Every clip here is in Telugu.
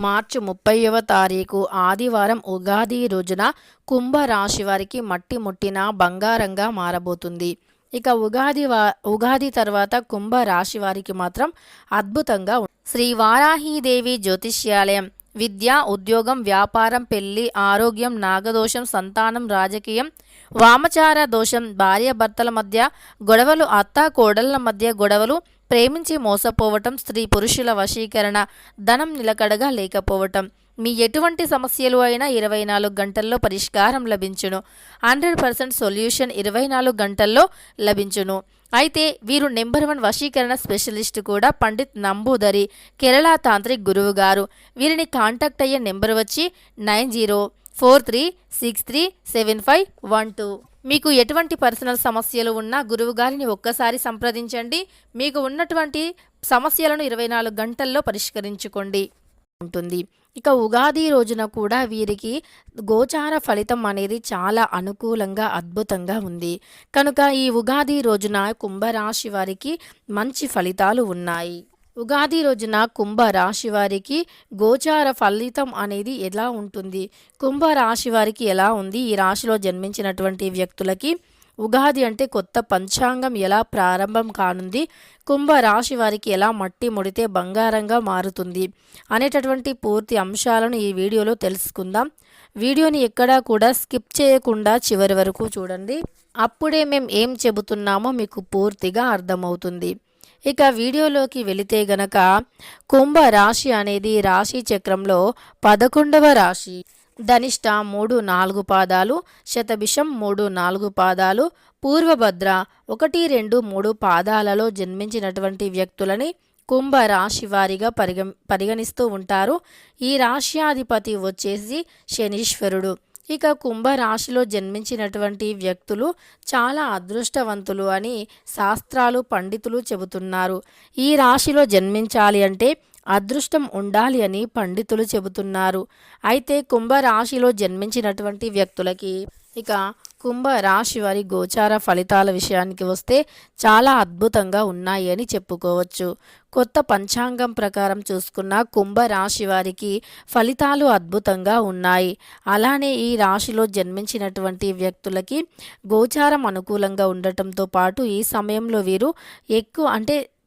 మార్చి 30వ తారీఖు ఆదివారం ఉగాది రోజున కుంభరాశి వారికి మట్టి ముట్టిన బంగారంగా మారబోతుంది. ఇక ఉగాది తర్వాత కుంభరాశి వారికి మాత్రం అద్భుతంగా శ్రీ వారాహీదేవి జ్యోతిష్యాలయం విద్య, ఉద్యోగం, వ్యాపారం, పెళ్లి, ఆరోగ్యం, నాగదోషం, సంతానం, రాజకీయం, వామచార దోషం, భార్యాభర్తల మధ్య గొడవలు, అత్త కోడళ్ల మధ్య గొడవలు, ప్రేమించి మోసపోవటం, స్త్రీ పురుషుల వశీకరణ, ధనం నిలకడగా లేకపోవటం, మీ ఎటువంటి సమస్యలు అయినా 24 గంటల్లో పరిష్కారం లభించును. 100% సొల్యూషన్ 24 గంటల్లో లభించును. అయితే వీరు నెంబర్ 1 వశీకరణ స్పెషలిస్ట్ కూడా పండిత్ నంబూదరి, కేరళ తాంత్రిక్ గురువు గారు. వీరిని కాంటాక్ట్ అయ్యే నెంబర్ వచ్చి 9043637512. మీకు ఎటువంటి పర్సనల్ సమస్యలు ఉన్నా గురువు గారిని ఒక్కసారి సంప్రదించండి. మీకు ఉన్నటువంటి సమస్యలను 24 గంటల్లో పరిష్కరించుకోండి ఉంటుంది. ఇక ఉగాది రోజున కూడా వీరికి గోచార ఫలితం అనేది చాలా అనుకూలంగా అద్భుతంగా ఉంది. కనుక ఈ ఉగాది రోజున కుంభరాశి వారికి మంచి ఫలితాలు ఉన్నాయి. ఉగాది రోజున కుంభరాశి వారికి గోచార ఫలితం అనేది ఎలా ఉంటుంది, కుంభరాశి వారికి ఎలా ఉంది, ఈ రాశిలో జన్మించినటువంటి వ్యక్తులకి ఉగాది అంటే కొత్త పంచాంగం ఎలా ప్రారంభం కానుంది, కుంభరాశి వారికి ఎలా మట్టి ముడితే బంగారంగా మారుతుంది అనేటటువంటి పూర్తి అంశాలను ఈ వీడియోలో తెలుసుకుందాం. వీడియోని ఎక్కడా కూడా స్కిప్ చేయకుండా చివరి వరకు చూడండి. అప్పుడే మేము ఏం చెబుతున్నామో మీకు పూర్తిగా అర్థమవుతుంది. ఇక వీడియోలోకి వెళితే గనక కుంభరాశి అనేది రాశి చక్రంలో 11వ రాశి. ధనిష్ట 3-4 పాదాలు, శతభిషం 3-4 పాదాలు, పూర్వభద్ర 1-2-3 పాదాలలో జన్మించినటువంటి వ్యక్తులని కుంభరాశి వారిగా పరిగణిస్తూ ఉంటారు. ఈ రాశ్యాధిపతి వచ్చేసి శనీశ్వరుడు. ఇక కుంభరాశిలో జన్మించినటువంటి వ్యక్తులు చాలా అదృష్టవంతులు అని శాస్త్రాలు, పండితులు చెబుతున్నారు. ఈ రాశిలో జన్మించాలి అంటే అదృష్టం ఉండాలి అని పండితులు చెబుతున్నారు. అయితే కుంభరాశిలో జన్మించినటువంటి వ్యక్తులకి ఇక కుంభరాశి వారి గోచార ఫలితాల విషయానికి వస్తే చాలా అద్భుతంగా ఉన్నాయి అని చెప్పుకోవచ్చు. కొత్త పంచాంగం ప్రకారం చూసుకున్న కుంభరాశి వారికి ఫలితాలు అద్భుతంగా ఉన్నాయి. అలానే ఈ రాశిలో జన్మించినటువంటి వ్యక్తులకి గోచారం అనుకూలంగా ఉండటంతో పాటు ఈ సమయంలో వీరు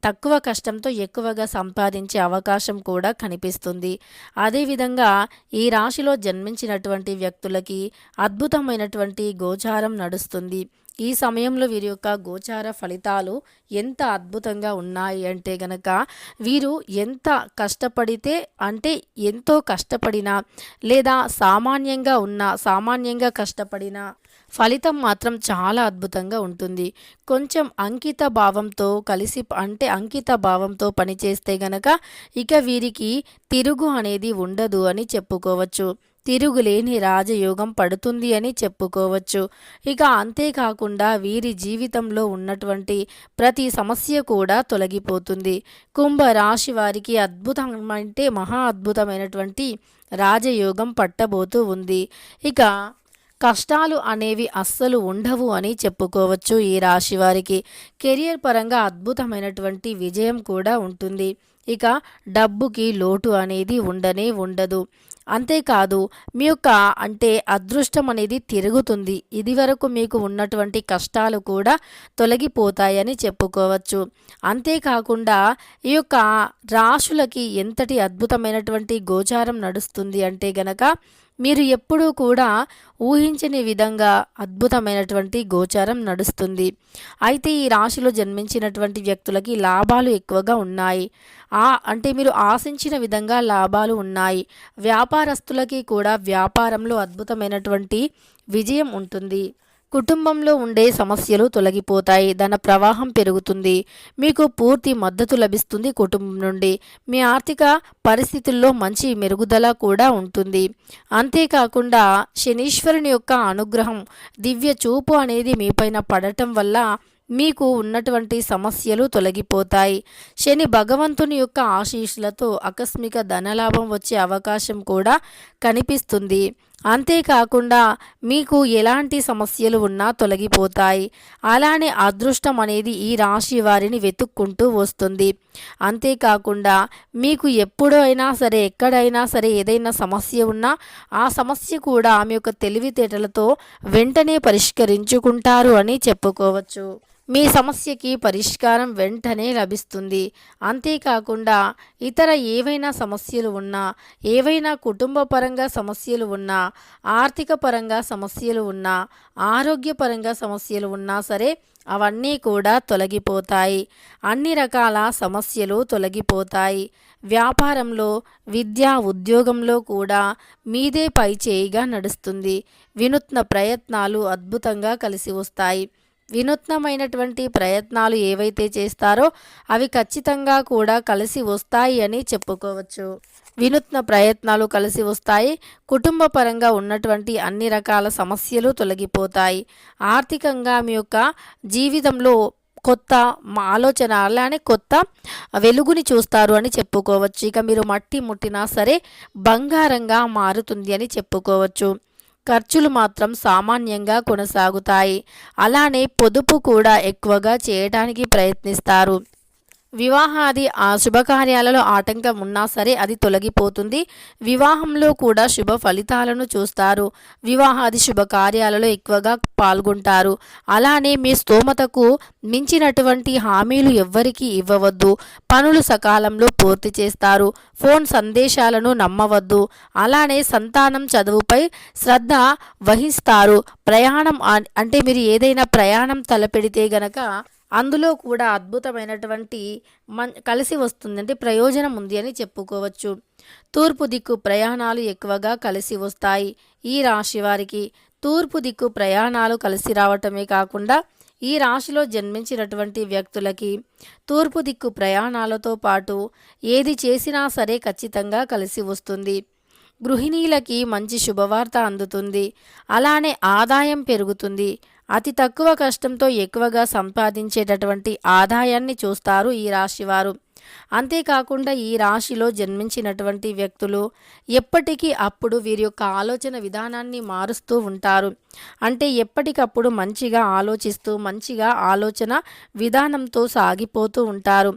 తక్కువ కష్టంతో ఎక్కువగా సంపాదించే అవకాశం కూడా కనిపిస్తుంది. అదేవిధంగా ఈ రాశిలో జన్మించినటువంటి వ్యక్తులకి అద్భుతమైనటువంటి గోచారం నడుస్తుంది. ఈ సమయంలో వీరి యొక్క గోచార ఫలితాలు ఎంత అద్భుతంగా ఉన్నాయి అంటే గనక వీరు ఎంత కష్టపడితే ఎంతో కష్టపడినా లేదా సామాన్యంగా కష్టపడినా ఫలితం మాత్రం చాలా అద్భుతంగా ఉంటుంది. కొంచెం అంకిత భావంతో పనిచేస్తే గనక ఇక వీరికి తిరుగు అనేది ఉండదు అని చెప్పుకోవచ్చు. తిరుగులేని రాజయోగం పడుతుంది అని చెప్పుకోవచ్చు. ఇక అంతేకాకుండా వీరి జీవితంలో ఉన్నటువంటి ప్రతి సమస్య కూడా తొలగిపోతుంది. కుంభరాశి వారికి మహా అద్భుతమైనటువంటి రాజయోగం పట్టబోతూ ఉంది. ఇక కష్టాలు అనేవి అస్సలు ఉండవు అని చెప్పుకోవచ్చు. ఈ రాశి వారికి కెరియర్ పరంగా అద్భుతమైనటువంటి విజయం కూడా ఉంటుంది. ఇక డబ్బుకి లోటు అనేది ఉండదు. అంతేకాదు మీ యొక్క అదృష్టం అనేది తిరుగుతుంది. ఇది వరకు మీకు ఉన్నటువంటి కష్టాలు కూడా తొలగిపోతాయని చెప్పుకోవచ్చు. అంతేకాకుండా ఈ యొక్క రాశులకి ఎంతటి అద్భుతమైనటువంటి గోచారం నడుస్తుంది అంటే గనక మీరు ఎప్పుడూ కూడా ఊహించని విధంగా అద్భుతమైనటువంటి గోచారం నడుస్తుంది. అయితే ఈ రాశిలో జన్మించినటువంటి వ్యక్తులకి లాభాలు ఎక్కువగా ఉన్నాయి. మీరు ఆశించిన విధంగా లాభాలు ఉన్నాయి. వ్యాపారస్తులకి కూడా వ్యాపారంలో అద్భుతమైనటువంటి విజయం ఉంటుంది. కుటుంబంలో ఉండే సమస్యలు తొలగిపోతాయి. ధన ప్రవాహం పెరుగుతుంది. మీకు పూర్తి మద్దతు లభిస్తుంది కుటుంబం నుండి. మీ ఆర్థిక పరిస్థితుల్లో మంచి మెరుగుదల కూడా ఉంటుంది. అంతేకాకుండా శనీశ్వరుని యొక్క అనుగ్రహం, దివ్య చూపు అనేది మీపైన పడటం వల్ల మీకు ఉన్నటువంటి సమస్యలు తొలగిపోతాయి. శని భగవంతుని యొక్క ఆశీస్సులతో ఆకస్మిక ధనలాభం వచ్చే అవకాశం కూడా కనిపిస్తుంది. అంతేకాకుండా మీకు ఎలాంటి సమస్యలు ఉన్నా తొలగిపోతాయి. అలానే అదృష్టం అనేది ఈ రాశి వారిని వెతుక్కుంటూ వస్తుంది. అంతేకాకుండా మీకు ఎప్పుడైనా సరే ఎక్కడైనా సరే ఏదైనా సమస్య ఉన్నా ఆ సమస్య కూడా మీ యొక్క తెలివితేటలతో వెంటనే పరిష్కరించుకుంటారు అని చెప్పుకోవచ్చు. మీ సమస్యకి పరిష్కారం వెంటనే లభిస్తుంది. అంతేకాకుండా ఇతర ఏవైనా సమస్యలు ఉన్నా, ఏవైనా కుటుంబపరంగా సమస్యలు ఉన్నా, ఆర్థిక పరంగా సమస్యలు ఉన్నా, ఆరోగ్యపరంగా సమస్యలు ఉన్నా సరే అవన్నీ కూడా తొలగిపోతాయి. అన్ని రకాల సమస్యలు తొలగిపోతాయి. వ్యాపారంలో, విద్యా ఉద్యోగంలో కూడా మీదే పై చేయిగా నడుస్తుంది. వినూత్న ప్రయత్నాలు అద్భుతంగా కలిసి వస్తాయి. వినూత్నమైనటువంటి ప్రయత్నాలు ఏవైతే చేస్తారో అవి ఖచ్చితంగా కూడా కలిసి వస్తాయి అని చెప్పుకోవచ్చు. వినూత్న ప్రయత్నాలు కలిసి వస్తాయి. కుటుంబ పరంగా ఉన్నటువంటి అన్ని రకాల సమస్యలు తొలగిపోతాయి. ఆర్థికంగా మీ యొక్క జీవితంలో కొత్త ఆలోచన అలానే కొత్త వెలుగుని చూస్తారు అని చెప్పుకోవచ్చు. ఇక మీరు మట్టి ముట్టినా సరే బంగారంగా మారుతుంది అని చెప్పుకోవచ్చు. ఖర్చులు మాత్రం సామాన్యంగా కొనసాగుతాయి. అలానే పొదుపు కూడా ఎక్కువగా చేయడానికి ప్రయత్నిస్తారు. వివాహాది శుభకార్యాలలో ఆటంకం ఉన్నా సరే అది తొలగిపోతుంది. వివాహంలో కూడా శుభ ఫలితాలను చూస్తారు. వివాహాది శుభకార్యాలలో ఎక్కువగా పాల్గొంటారు. అలానే మీ స్తోమతకు మించినటువంటి హామీలు ఎవ్వరికీ ఇవ్వవద్దు. పనులు సకాలంలో పూర్తి చేస్తారు. ఫోన్ సందేశాలను నమ్మవద్దు. అలానే సంతానం చదువుపై శ్రద్ధ వహిస్తారు. ప్రయాణం అంటే మీరు ఏదైనా ప్రయాణం తలపెడితే గనక అందులో కూడా అద్భుతమైనటువంటి కలిసి వస్తుంది, అంటే ప్రయోజనం ఉంది అని చెప్పుకోవచ్చు. తూర్పు దిక్కు ప్రయాణాలు ఎక్కువగా కలిసి వస్తాయి. ఈ రాశి వారికి తూర్పు దిక్కు ప్రయాణాలు కలిసి రావటమే కాకుండా ఈ రాశిలో జన్మించినటువంటి వ్యక్తులకి తూర్పు దిక్కు ప్రయాణాలతో పాటు ఏది చేసినా సరే ఖచ్చితంగా కలిసి వస్తుంది. గృహిణీలకి మంచి శుభవార్త అందుతుంది. అలానే ఆదాయం పెరుగుతుంది. అతి తక్కువ కష్టంతో ఎక్కువగా సంపాదించేటటువంటి ఆదాయాన్ని చూస్తారు ఈ రాశివారు. అంతేకాకుండా ఈ రాశిలో జన్మించినటువంటి వ్యక్తులు ఎప్పటికీ అప్పుడు వీరి యొక్క ఆలోచన విధానాన్ని మారుస్తూ ఉంటారు. అంటే ఎప్పటికప్పుడు మంచిగా ఆలోచిస్తూ మంచిగా ఆలోచన విధానంతో సాగిపోతూ ఉంటారు.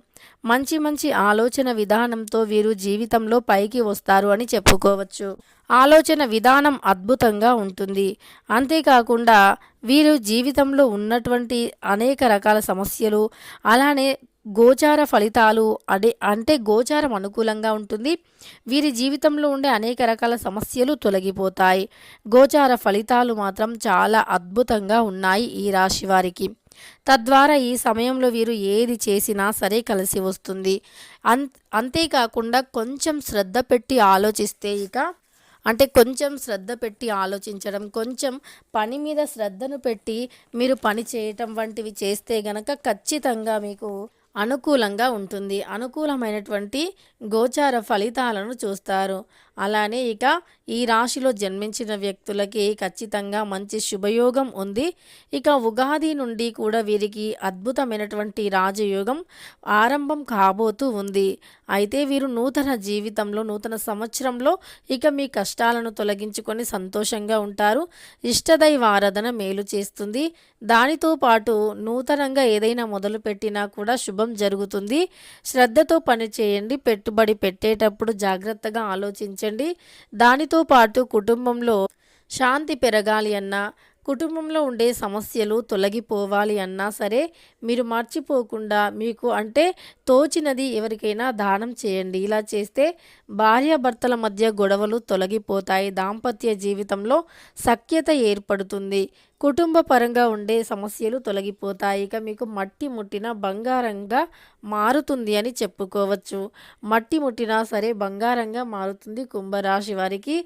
మంచి మంచి ఆలోచన విధానంతో వీరు జీవితంలో పైకి వస్తారు అని చెప్పుకోవచ్చు. ఆలోచన విధానం అద్భుతంగా ఉంటుంది. అంతేకాకుండా వీరు జీవితంలో ఉన్నటువంటి అనేక రకాల సమస్యలు అలానే గోచార ఫలితాలు అంటే గోచారం అనుకూలంగా ఉంటుంది. వీరి జీవితంలో ఉండే అనేక రకాల సమస్యలు తొలగిపోతాయి. గోచార ఫలితాలు మాత్రం చాలా అద్భుతంగా ఉన్నాయి ఈ రాశి వారికి. తద్వారా ఈ సమయంలో వీరు ఏది చేసినా సరే కలిసి వస్తుంది. అంతేకాకుండా కొంచెం శ్రద్ధ పెట్టి ఆలోచిస్తే కొంచెం శ్రద్ధ పెట్టి ఆలోచించడం, కొంచెం పని మీద శ్రద్ధను పెట్టి మీరు పని చేయటం వంటివి చేస్తే గనక ఖచ్చితంగా మీకు అనుకూలంగా ఉంటుంది. అనుకూలమైనటువంటి గోచార ఫలితాలను చూస్తారు. అలానే ఈ రాశిలో జన్మించిన వ్యక్తులకి ఖచ్చితంగా మంచి శుభయోగం ఉంది. ఉగాది నుండి కూడా వీరికి అద్భుతమైనటువంటి రాజయోగం ఆరంభం కాబోతూ ఉంది. అయితే వీరు నూతన జీవితంలో నూతన సంవత్సరంలో మీ కష్టాలను తొలగించుకొని సంతోషంగా ఉంటారు. ఇష్టదైవ ఆరాధన మేలు చేస్తుంది. దానితో పాటు నూతనంగా ఏదైనా మొదలు పెట్టినా కూడా శుభం జరుగుతుంది. శ్రద్ధతో పని చేయండి. పెట్టుబడి పెట్టేటప్పుడు జాగ్రత్తగా ఆలోచించండి. దానితో పాటు కుటుంబంలో శాంతి పెరగాలి అన్నా, కుటుంబంలో ఉండే సమస్యలు తొలగిపోవాలి అన్నా సరే మీరు మర్చిపోకుండా మీకు తోచినది ఎవరికైనా దానం చేయండి. ఇలా చేస్తే భార్యాభర్తల మధ్య గొడవలు తొలగిపోతాయి. దాంపత్య జీవితంలో సఖ్యత ఏర్పడుతుంది. కుటుంబ పరంగా ఉండే సమస్యలు తొలగిపోతాయి. మీకు మట్టి ముట్టిన బంగారంగా మారుతుంది అని చెప్పుకోవచ్చు. మట్టి ముట్టినా సరే బంగారంగా మారుతుంది కుంభరాశి వారికి.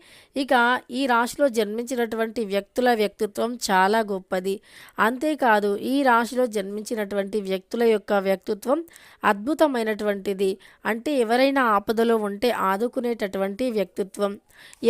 ఈ రాశిలో జన్మించినటువంటి వ్యక్తుల వ్యక్తిత్వం చాలా గొప్పది. అంతేకాదు ఈ రాశిలో జన్మించినటువంటి వ్యక్తుల యొక్క వ్యక్తిత్వం అద్భుతమైనటువంటిది. ఎవరైనా ఆపదలో ఉంటే ఆదుకునేటటువంటి వ్యక్తిత్వం.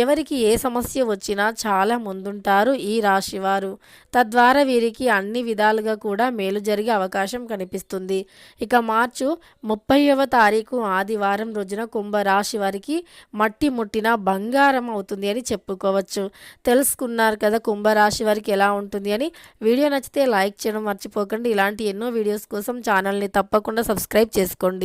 ఎవరికి ఏ సమస్య వచ్చినా చాలా ముందుంటారు ఈ రాశివారు. తద్వారా వీరికి అన్ని విధాలుగా కూడా మేలు జరిగే అవకాశం కనిపిస్తుంది. ఇక మార్చి 30వ తారీఖు ఆదివారం రోజున కుంభరాశి వారికి మట్టి ముట్టిన బంగారం అవుతుంది అని చెప్పుకోవచ్చు. తెలుసుకున్నారు కదా కుంభరాశి వారికి ఎలా ఉంటుంది అని. వీడియో నచ్చితే లైక్ చేయడం మర్చిపోకండి. ఇలాంటి ఎన్నో వీడియోస్ కోసం ఛానల్ని తప్పకుండా సబ్స్క్రైబ్ చేసుకోండి.